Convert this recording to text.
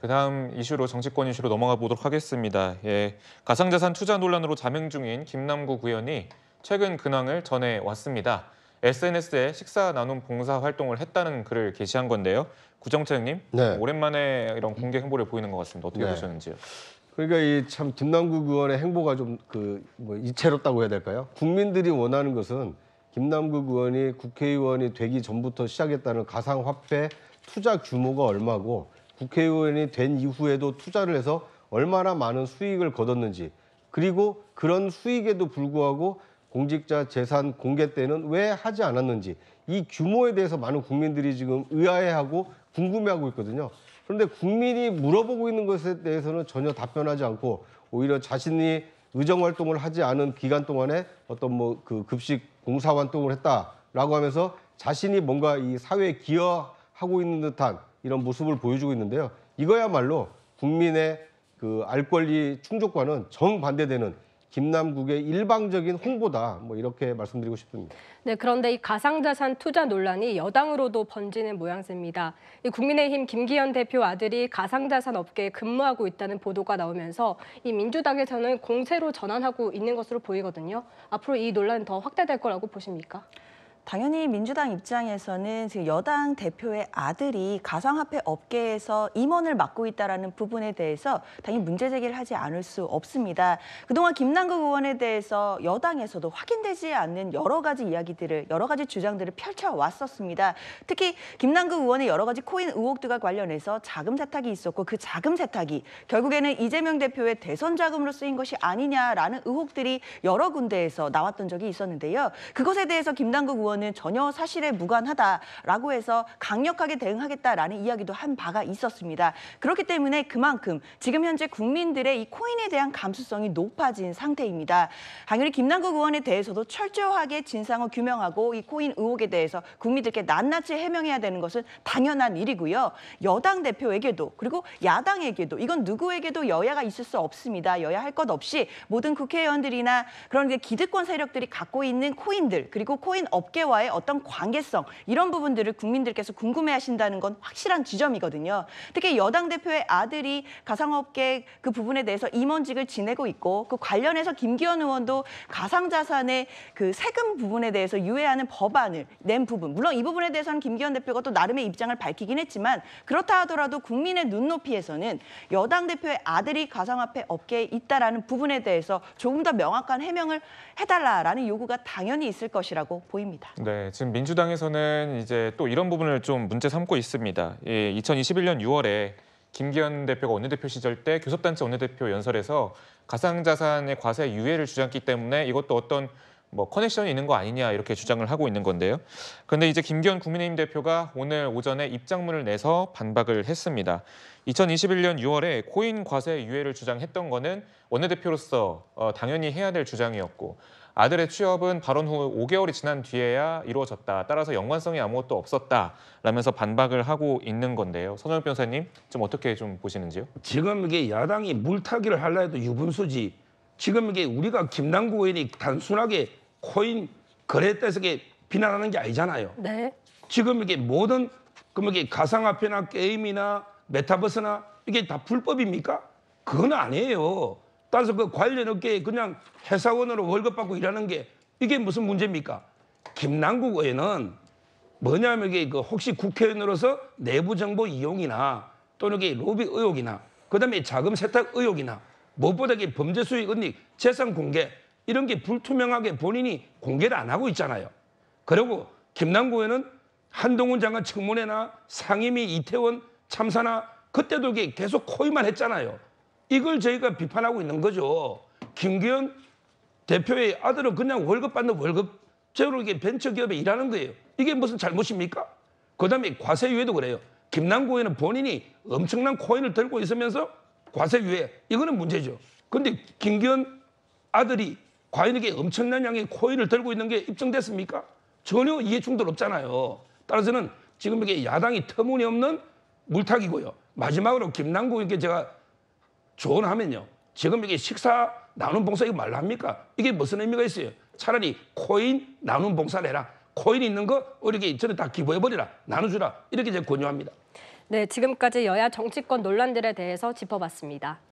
그다음 이슈로 정치권 이슈로 넘어가 보도록 하겠습니다. 예, 가상자산 투자 논란으로 자명 중인 김남국 의원이 최근 근황을 전해 왔습니다. SNS에 식사 나눔 봉사 활동을 했다는 글을 게시한 건데요. 구정철님, 네. 오랜만에 이런 공개 행보를 보이는 것 같습니다. 어떻게 네. 보셨는지요? 그러니까 이 참 김남국 의원의 행보가 좀 이채롭다고 해야 될까요? 국민들이 원하는 것은 김남국 의원이 국회의원이 되기 전부터 시작했다는 가상화폐 투자 규모가 얼마고 국회의원이 된 이후에도 투자를 해서 얼마나 많은 수익을 거뒀는지, 그리고 그런 수익에도 불구하고 공직자 재산 공개 때는 왜 하지 않았는지, 이 규모에 대해서 많은 국민들이 지금 의아해하고 궁금해하고 있거든요. 그런데 국민이 물어보고 있는 것에 대해서는 전혀 답변하지 않고 오히려 자신이 의정활동을 하지 않은 기간 동안에 어떤 급식 봉사활동을 했다라고 하면서 자신이 뭔가 이 사회에 기여하고 있는 듯한 이런 모습을 보여주고 있는데요. 이거야말로 국민의 알 권리 충족과는 정반대되는 김남국의 일방적인 홍보다, 이렇게 말씀드리고 싶습니다. 네, 그런데 이 가상자산 투자 논란이 여당으로도 번지는 모양새입니다. 이 국민의힘 김기현 대표 아들이 가상자산 업계에 근무하고 있다는 보도가 나오면서 이 민주당에서는 공세로 전환하고 있는 것으로 보이거든요. 앞으로 이 논란은 더 확대될 거라고 보십니까? 당연히 민주당 입장에서는 지금 여당 대표의 아들이 가상화폐 업계에서 임원을 맡고 있다는 부분에 대해서 당연히 문제 제기를 하지 않을 수 없습니다. 그동안 김남국 의원에 대해서 여당에서도 확인되지 않는 여러 가지 이야기들을, 여러 가지 주장들을 펼쳐왔었습니다. 특히 김남국 의원의 여러 가지 코인 의혹들과 관련해서 자금 세탁이 있었고, 그 자금 세탁이 결국에는 이재명 대표의 대선 자금으로 쓰인 것이 아니냐라는 의혹들이 여러 군데에서 나왔던 적이 있었는데요. 그것에 대해서 김남국 의원 은 전혀 사실에 무관하다라고 해서 강력하게 대응하겠다라는 이야기도 한 바가 있었습니다. 그렇기 때문에 그만큼 지금 현재 국민들의 이 코인에 대한 감수성이 높아진 상태입니다. 당연히 김남국 의원에 대해서도 철저하게 진상을 규명하고 이 코인 의혹에 대해서 국민들께 낱낱이 해명해야 되는 것은 당연한 일이고요. 여당 대표에게도, 그리고 야당에게도, 이건 누구에게도 여야가 있을 수 없습니다. 여야 할 것 없이 모든 국회의원들이나 그런 기득권 세력들이 갖고 있는 코인들, 그리고 코인 업계 와의 어떤 관계성, 이런 부분들을 국민들께서 궁금해하신다는 건 확실한 지점이거든요. 특히 여당 대표의 아들이 가상업계 그 부분에 대해서 임원직을 지내고 있고, 그 관련해서 김기현 의원도 가상자산의 그 세금 부분에 대해서 유예하는 법안을 낸 부분, 물론 이 부분에 대해서는 김기현 대표가 또 나름의 입장을 밝히긴 했지만, 그렇다 하더라도 국민의 눈높이에서는 여당 대표의 아들이 가상화폐 업계에 있다라는 부분에 대해서 조금 더 명확한 해명을 해달라라는 요구가 당연히 있을 것이라고 보입니다. 네, 지금 민주당에서는 이제 또 이런 부분을 좀 문제 삼고 있습니다. 2021년 6월에 김기현 대표가 원내대표 시절 때 교섭단체 원내대표 연설에서 가상자산의 과세 유예를 주장했기 때문에 이것도 어떤 커넥션이 있는 거 아니냐 이렇게 주장을 하고 있는 건데요. 그런데 이제 김기현 국민의힘 대표가 오늘 오전에 입장문을 내서 반박을 했습니다. 2021년 6월에 코인 과세 유예를 주장했던 거는 원내대표로서 당연히 해야 될 주장이었고, 아들의 취업은 발언 후 5개월이 지난 뒤에야 이루어졌다. 따라서 연관성이 아무것도 없었다라면서 반박을 하고 있는 건데요. 선호영 변호사님, 좀 어떻게 좀 보시는지요? 지금 이게 야당이 물타기를 하려 해도 유분수지. 지금 이게 우리가 김남국 의원이 단순하게 코인 거래대에서 비난하는 게 아니잖아요. 네. 지금 이게 모든 이게 가상화폐나 게임이나 메타버스나 이게 다 불법입니까? 그건 아니에요. 따라서 그 관련 업계에 그냥 회사원으로 월급 받고 일하는 게 이게 무슨 문제입니까? 김남국 의원은 뭐냐면 이게 혹시 국회의원으로서 내부 정보 이용이나 또는 이게 로비 의혹이나 그다음에 자금 세탁 의혹이나 무엇보다 이게 범죄 수익 은닉, 재산 공개 이런 게 불투명하게 본인이 공개를 안 하고 있잖아요. 그리고 김남국 의원은 한동훈 장관 청문회나 상임위 이태원 참사나 그때도 이게 계속 코인만 했잖아요. 이걸 저희가 비판하고 있는 거죠. 김기현 대표의 아들은 그냥 월급 받는 월급제로 이게 벤처기업에 일하는 거예요. 이게 무슨 잘못입니까? 그다음에 과세유예도 그래요. 김남국 의원은 본인이 엄청난 코인을 들고 있으면서 과세유예, 이거는 문제죠. 그런데 김기현 아들이 과연 이게 엄청난 양의 코인을 들고 있는 게 입증됐습니까? 전혀 이해충돌 없잖아요. 따라서는 지금 이게 야당이 터무니없는 물타기고요. 마지막으로 김남국 의원께 제가 조언하면요. 지금 이게 식사 나눔 봉사 이거 말로 합니까? 이게 무슨 의미가 있어요? 차라리 코인 나눔 봉사를 해라. 코인 있는 거 이렇게 저는 다 기부해버리라. 나눠주라. 이렇게 제가 권유합니다. 네, 지금까지 여야 정치권 논란들에 대해서 짚어봤습니다.